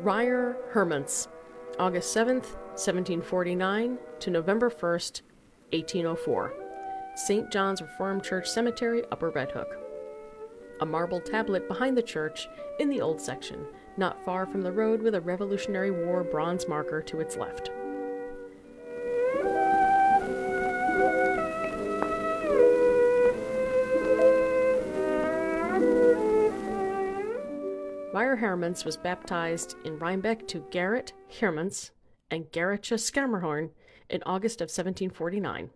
Ryer Hermance, August 7th, 1749 to November 1st, 1804. St. John's Reformed Church Cemetery, Upper Red Hook. A marble tablet behind the church in the old section, not far from the road, with a Revolutionary War bronze marker to its left. Ryer Hermance was baptized in Rhinebeck to Gerrit Hermance and Gerritje Schermerhorn in August of 1749.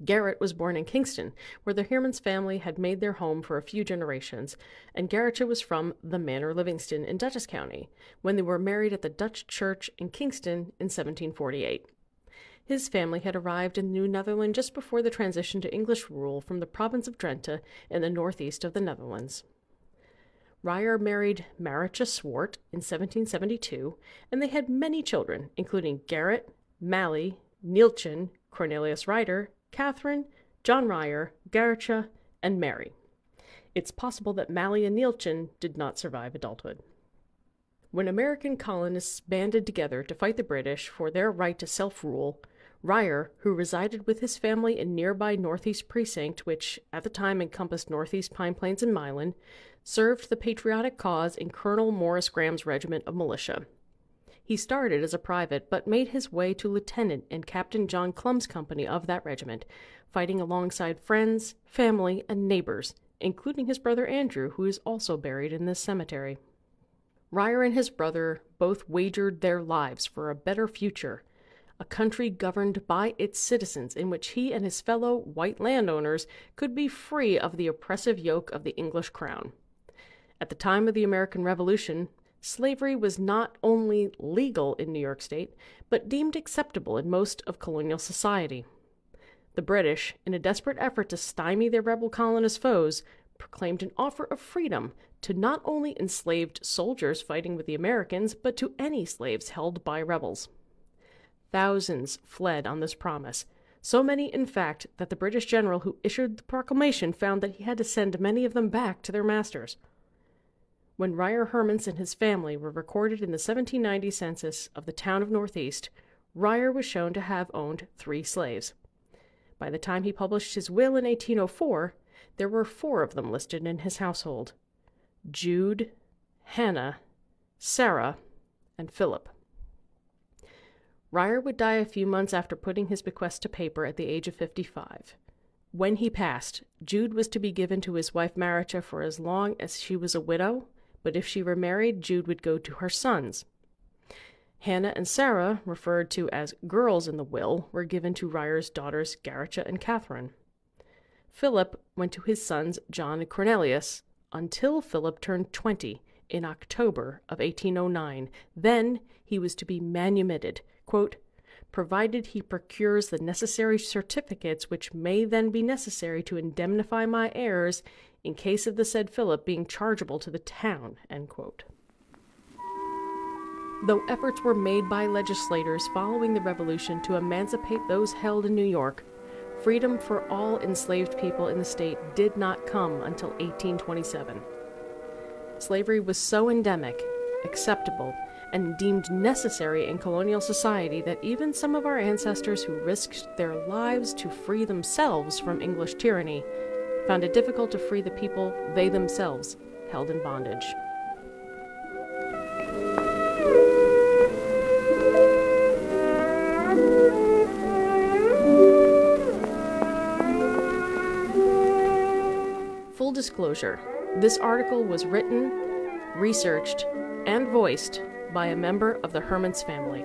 Gerrit was born in Kingston, where the Hermance family had made their home for a few generations, and Gerritje was from the Manor Livingston in Dutchess County, when they were married at the Dutch Church in Kingston in 1748. His family had arrived in New Netherland just before the transition to English rule from the province of Drenthe in the northeast of the Netherlands. Ryer married Maritje Swart in 1772, and they had many children, including Gerrit, Mally, Nieltjen, Cornelius Ryder, Catherine, John Ryer, Gerritje, and Mary. It's possible that Mally and Nieltjen did not survive adulthood. When American colonists banded together to fight the British for their right to self-rule, Ryer, who resided with his family in nearby Northeast Precinct, which at the time encompassed Northeast Pine Plains and Milan, served the patriotic cause in Colonel Morris Graham's regiment of militia. He started as a private, but made his way to lieutenant in Captain John Clum's company of that regiment, fighting alongside friends, family, and neighbors, including his brother Andrew, who is also buried in this cemetery. Ryer and his brother both wagered their lives for a better future, a country governed by its citizens, in which he and his fellow white landowners could be free of the oppressive yoke of the English crown. At the time of the American Revolution, slavery was not only legal in New York State, but deemed acceptable in most of colonial society. The British, in a desperate effort to stymie their rebel colonist foes, proclaimed an offer of freedom to not only enslaved soldiers fighting with the Americans, but to any slaves held by rebels. Thousands fled on this promise, so many, in fact, that the British general who issued the proclamation found that he had to send many of them back to their masters. When Ryer Hermance and his family were recorded in the 1790 census of the town of Northeast, Ryer was shown to have owned 3 slaves. By the time he published his will in 1804, there were 4 of them listed in his household: Jude, Hannah, Sarah, and Philip. Ryer would die a few months after putting his bequest to paper at the age of 55. When he passed, Jude was to be given to his wife Maritje for as long as she was a widow, but if she remarried, Jude would go to her sons. Hannah and Sarah, referred to as girls in the will, were given to Ryer's daughters Gerritje and Catherine. Philip went to his sons John and Cornelius, until Philip turned 20 in October of 1809. Then he was to be manumitted, quote, provided he procures the necessary certificates which may then be necessary to indemnify my heirs in case of the said Philip being chargeable to the town, end quote. Though efforts were made by legislators following the Revolution to emancipate those held in New York, freedom for all enslaved people in the state did not come until 1827. Slavery was so endemic, acceptable, and deemed necessary in colonial society that even some of our ancestors who risked their lives to free themselves from English tyranny found it difficult to free the people they themselves held in bondage. Full disclosure, this article was written, researched, and voiced by a member of the Hermance family.